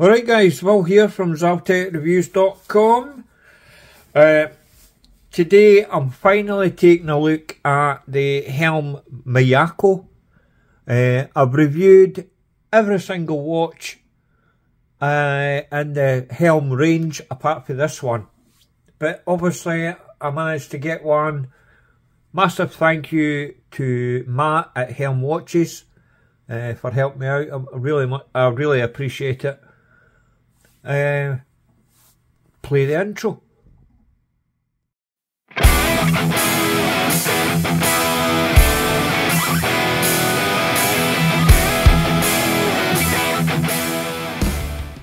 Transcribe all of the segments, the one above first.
Alright guys, Will here from ZaltekReviews.com. Today I'm finally taking a look at the HELM Miyako. I've reviewed every single watch in the HELM range apart from this one. But obviously I managed to get one. Massive thank you to Matt at HELM Watches for helping me out. I really appreciate it. Play the intro.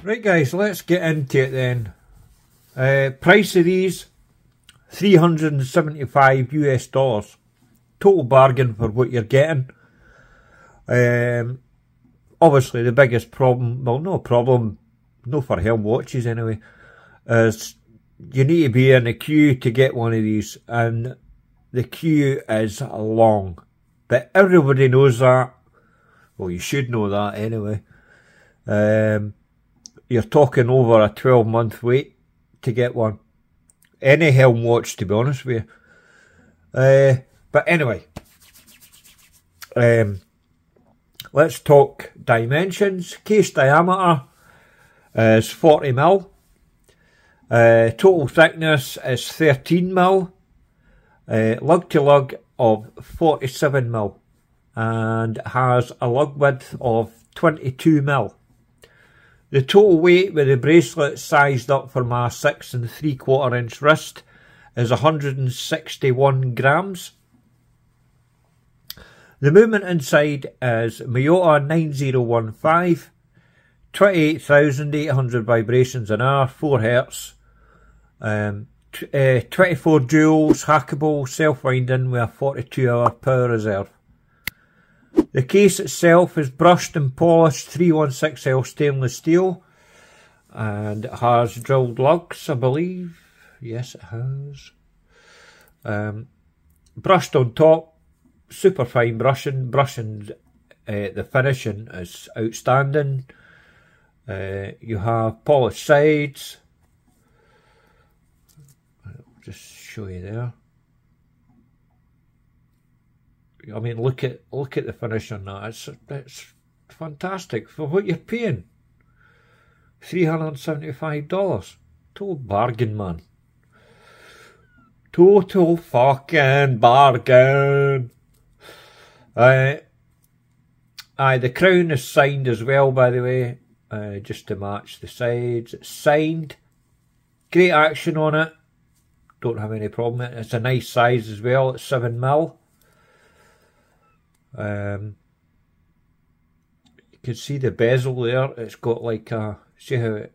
Right guys, let's get into it then. Price of these, $375 US. Total bargain for what you're getting. Obviously the biggest problem, well no problem, no for HELM watches anyway, is you need to be in a queue to get one of these, and the queue is long. But everybody knows that. Well, you should know that anyway. You're talking over a 12-month wait to get one. Any HELM watch, to be honest with you. But anyway, let's talk dimensions. Case diameter is 40mm. Total thickness is 13mm. Lug to lug of 47mm. And has a lug width of 22mm. The total weight with the bracelet sized up for my 6 3/4 inch wrist is 161 grams. The movement inside is Miyota 9015, 28,800 vibrations an hour, 4 Hz, 24 joules, hackable, self-winding with a 42-hour power reserve. The case itself is brushed and polished 316L stainless steel, and it has drilled lugs, I believe. Yes, it has. Brushed on top, super fine brushing. The finishing is outstanding. You have polished sides. I'll just show you there. I mean, look at the finish on that. It's fantastic for what you're paying. $375. Total bargain, man. Total fucking bargain. The crown is signed as well, by the way, just to match the sides. It's signed. Great action on it. Don't have any problem with it. It's a nice size as well. It's 7mm. You can see the bezel there. It's got like a, see how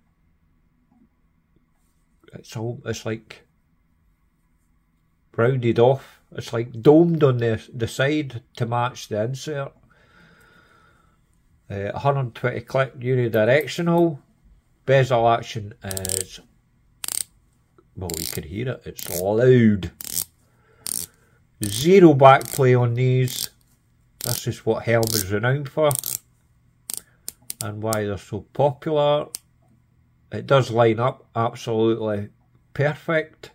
it's like rounded off. It's like domed on the side to match the insert. 120 click unidirectional. Bezel action is, well, you can hear it. It's loud. Zero back play on these. This is what HELM is renowned for and why they're so popular. It does line up absolutely perfect.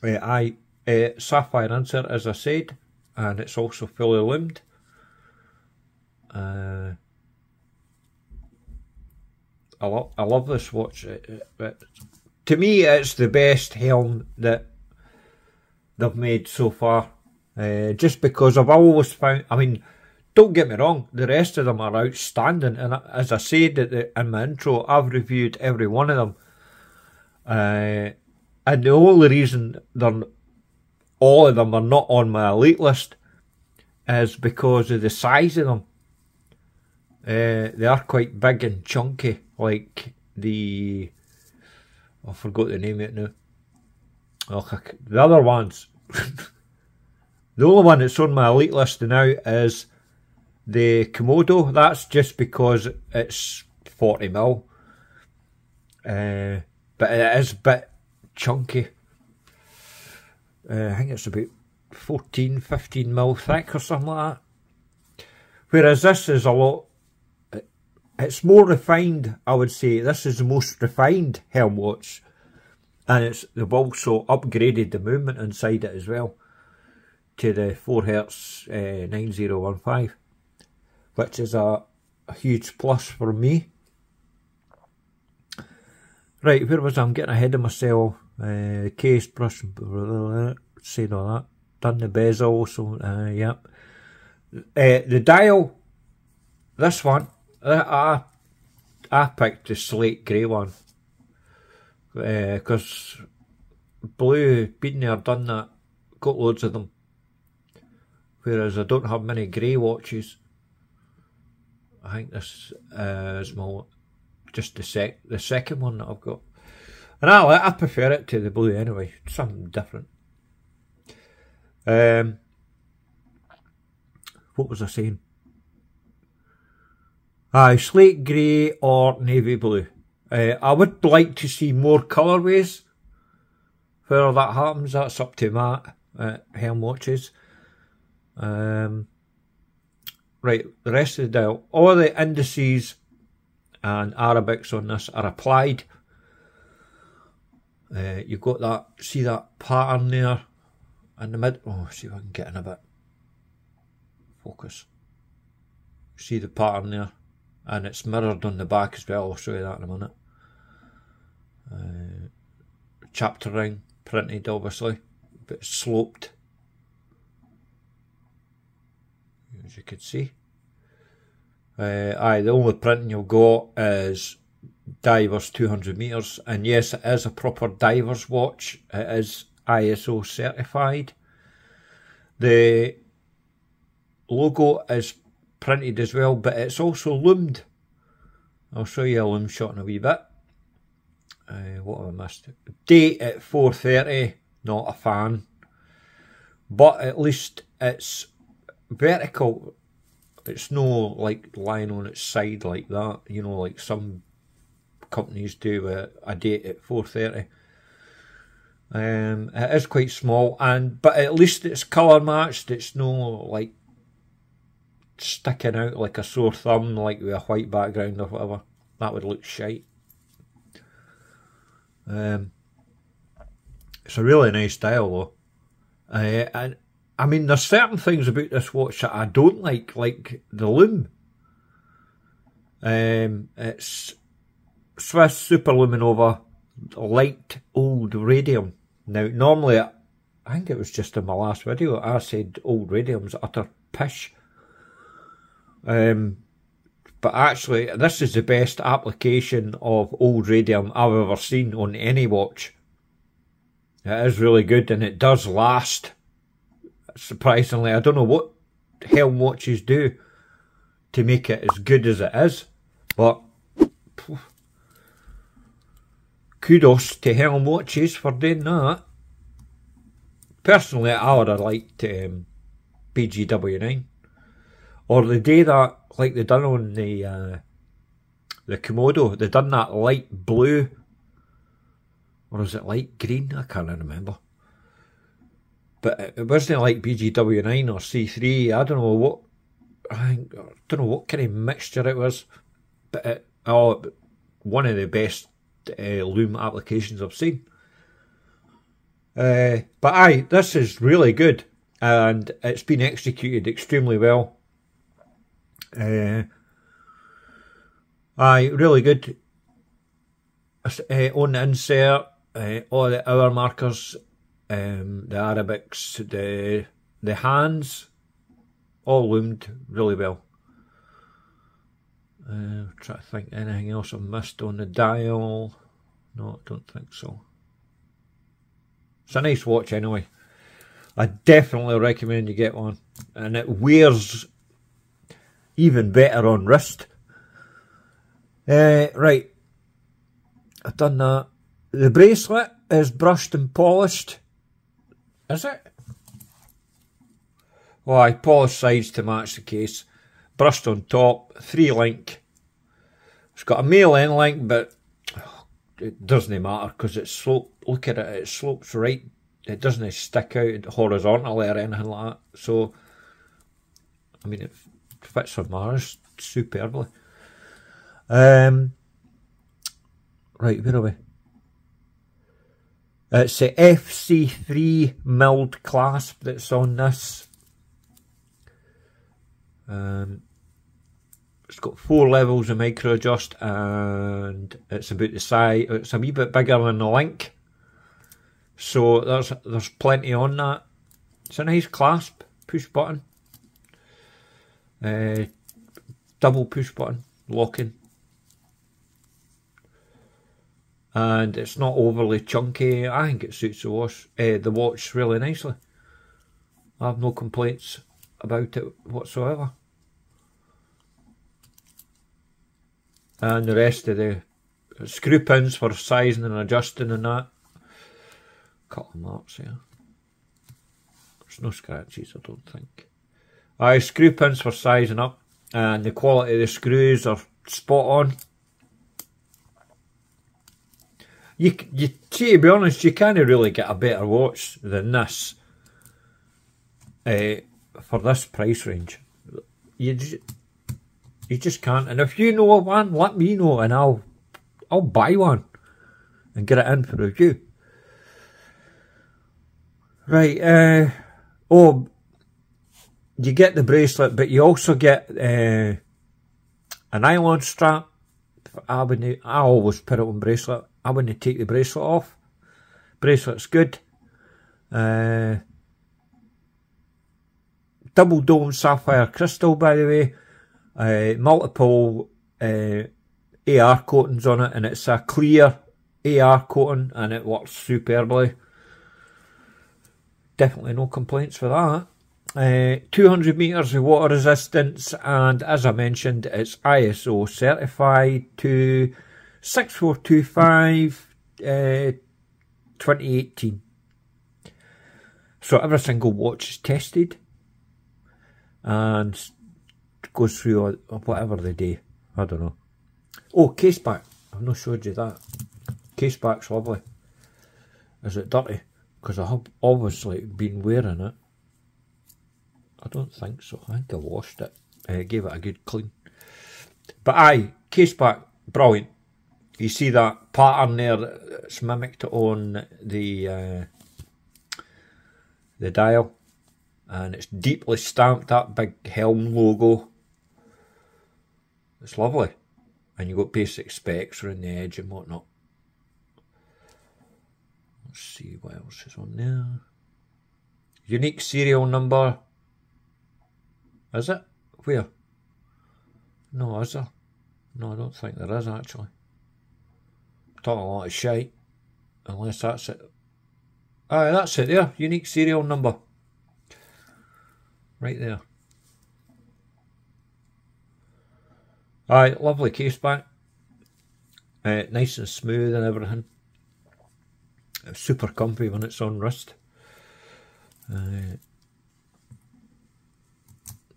Sapphire insert, as I said, and it's also fully loomed. I love this watch. To me, it's the best HELM that they've made so far. Just because I've always found, I mean, don't get me wrong, the rest of them are outstanding, and as I said in my intro, I've reviewed every one of them, and the only reason all of them are not on my elite list is because of the size of them. They are quite big and chunky, like I forgot the name of it now. Oh, the other ones. The only one that's on my elite list now is the Komodo. That's just because it's 40mm. But it is a bit chunky. I think it's about 15mm thick or something like that. Whereas this is a lot it's more refined, I would say. This is the most refined HELM watch. And they've also upgraded the movement inside it as well to the 4Hz 9015, which is a huge plus for me. Right, where was I? I'm getting ahead of myself. Case, brush, saying all that. Done the bezel, so yep. The dial, this one, I picked the slate grey one. Because blue, been there, done that, got loads of them. Whereas I don't have many grey watches. I think this is my just the second one that I've got, and I prefer it to the blue anyway. It's something different. What was I saying? Slate grey or navy blue. I would like to see more colourways. Where that happens, that's up to Matt at HELM Watches. Right, the rest of the dial. All the indices and Arabics on this are applied. You've got that, see that pattern there in the mid. Oh, see if I can get in a bit. Focus. See the pattern there, and it's mirrored on the back as well. I'll show you that in a minute. Chapter ring printed, obviously, but sloped, as you could see. The only printing you've got is divers 200 metres, and yes, it is a proper divers watch. It is ISO certified. The logo is printed as well, but it's also loomed. I'll show you a loom shot in a wee bit. What have I missed? Date at 4:30, not a fan, but at least it's vertical. It's no like lying on its side like that, you know, like some companies do with a date at 4:30. It is quite small, but at least it's colour matched. It's no like sticking out like a sore thumb, like with a white background or whatever. That would look shite. It's a really nice dial though. And I mean, there's certain things about this watch that I don't like the loom. It's Swiss Super Luminova light old radium. Now, normally, I think it was just in my last video, I said old radium's utter pish. But actually, this is the best application of old radium I've ever seen on any watch. It is really good, and it does last. Surprisingly, I don't know what HELM watches do to make it as good as it is, but kudos to HELM watches for doing that. Personally, I would have liked BGW9, or the day that, like they done on the Komodo, they done that light blue, or is it light green? I can't remember. But it wasn't like BGW9 or C3. I don't know what. I don't know what kind of mixture it was. But one of the best loom applications I've seen. But this is really good, and it's been executed extremely well. Really good. On the insert, all the hour markers, the Arabics, the hands, all loomed really well. Try to think anything else I've missed on the dial. No, I don't think so. It's a nice watch anyway. I definitely recommend you get one, and it wears even better on wrist. Right, I've done that. The bracelet is brushed and polished. Is it? Well, I polished sides to match the case. Brushed on top, 3-link. It's got a male end link, but it doesn't matter because it's sloped. Look at it, it slopes right. It doesn't stick out horizontally or anything like that. So, I mean, it fits on my wrist superbly. Right, where are we? It's the FC3 milled clasp that's on this. It's got 4 levels of micro adjust, and it's about the size. It's a wee bit bigger than the Link, so there's plenty on that. It's a nice clasp, push button, double push button, locking, and it's not overly chunky. I think it suits the watch really nicely. I have no complaints about it whatsoever. And the rest of the screw pins for sizing and adjusting and that. Couple of marks here. There's no scratches, I don't think. Screw pins for sizing up, and the quality of the screws are spot on. You see, to be honest, you can't really get a better watch than this for this price range. You just can't. And if you know of one, let me know, and I'll buy one and get it in for review. Right. Oh, you get the bracelet, but you also get an nylon strap. I always put it on bracelet. I wouldn't take the bracelet off. Bracelet's good. Double dome sapphire crystal, by the way. Multiple AR coatings on it, and it's a clear AR coating, and it works superbly. Definitely no complaints for that. 200 metres of water resistance, and as I mentioned, it's ISO certified to 6425 2018. So every single watch is tested and goes through whatever the day. I don't know. Oh, caseback. I've not showed you that. Caseback's lovely. Is it dirty? Because I have obviously been wearing it. I don't think so. I think I washed it. Gave it a good clean. But aye, caseback, brilliant. You see that pattern there? It's mimicked on the dial, and it's deeply stamped, that big HELM logo. It's lovely. And you got basic specs around the edge and whatnot. Let's see what else is on there. Unique serial number. Is it? Where? No, is there? No, I don't think there is actually. Talking a lot of shite. Unless that's it. Aye, that's it there. Unique serial number. Right there. Aye, lovely caseback. Nice and smooth and everything. It's super comfy when it's on wrist.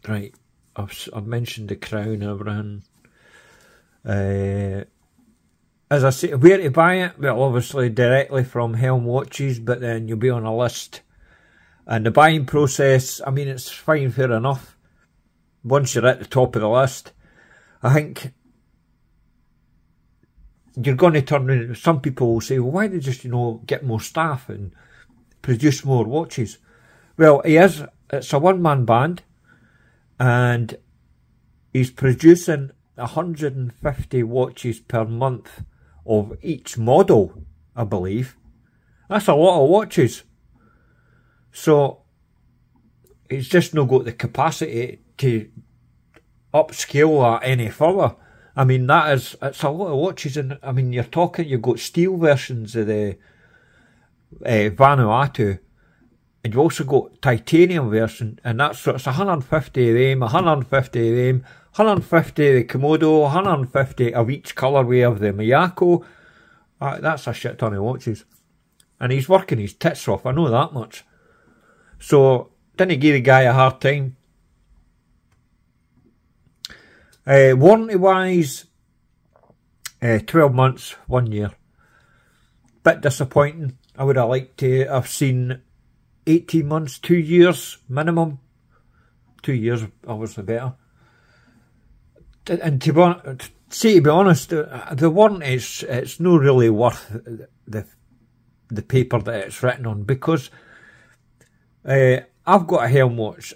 Right, I've mentioned the crown and everything. As I say, where to buy it? Well, obviously directly from HELM Watches, but then you'll be on a list. And the buying process, I mean, it's fine, fair enough. Once you're at the top of the list, I think you're going to turn around. Some people will say, well, why don't you just, get more staff and produce more watches? Well, it's a one-man band, and he's producing 150 watches per month of each model, I believe. That's a lot of watches. So he's just not got the capacity to upscale that any further. I mean, it's a lot of watches, and I mean, you've got steel versions of the Vanuatu, and you've also got titanium version, and it's 150 of them, 150 of them, 150 of the Komodo, 150 of each colourway of the Miyako. That's a shit ton of watches. And he's working his tits off, I know that much. So, didn't give the guy a hard time. Warranty wise, 12 months, 1 year. Bit disappointing. I would have liked to have seen 18 months, 2 years minimum. 2 years, obviously better. And See, to be honest, the warranty it's not really worth the paper that it's written on, because I've got a helm watch,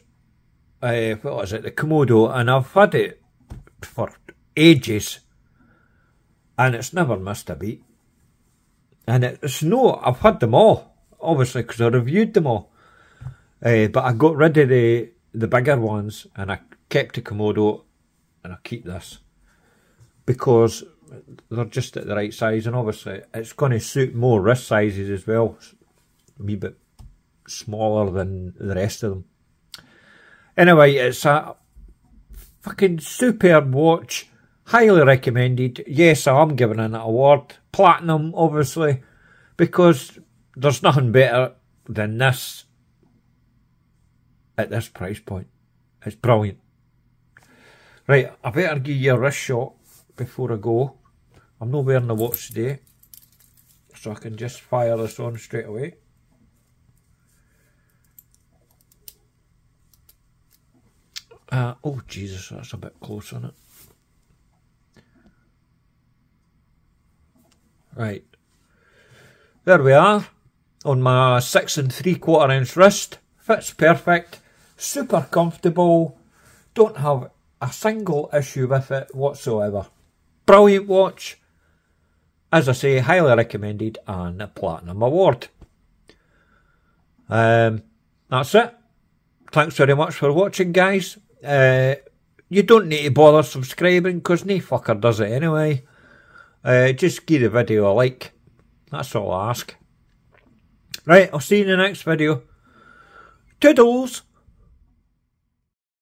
what was it, the Komodo, and I've had it for ages, and it's never missed a beat. And it's no, I've had them all, obviously, because I reviewed them all, but I got rid of the bigger ones, and I kept the Komodo, and I keep this, because they're just at the right size, and obviously it's going to suit more wrist sizes as well, a wee bit smaller than the rest of them. Anyway, it's a fucking superb watch, highly recommended. Yes, I am giving it an award, platinum obviously, because there's nothing better than this at this price point. It's brilliant. Right, I better give you a wrist shot before I go. I'm not wearing the watch today, so I can just fire this on straight away. Oh Jesus, that's a bit close on it. Right, there we are, on my 6 3/4 inch wrist. Fits perfect, super comfortable, don't have a single issue with it whatsoever. Brilliant watch, as I say, highly recommended, and a platinum award. That's it. Thanks very much for watching, guys. You don't need to bother subscribing, because no fucker does it anyway. Just give the video a like, that's all I ask. Right, I'll see you in the next video. Toodles!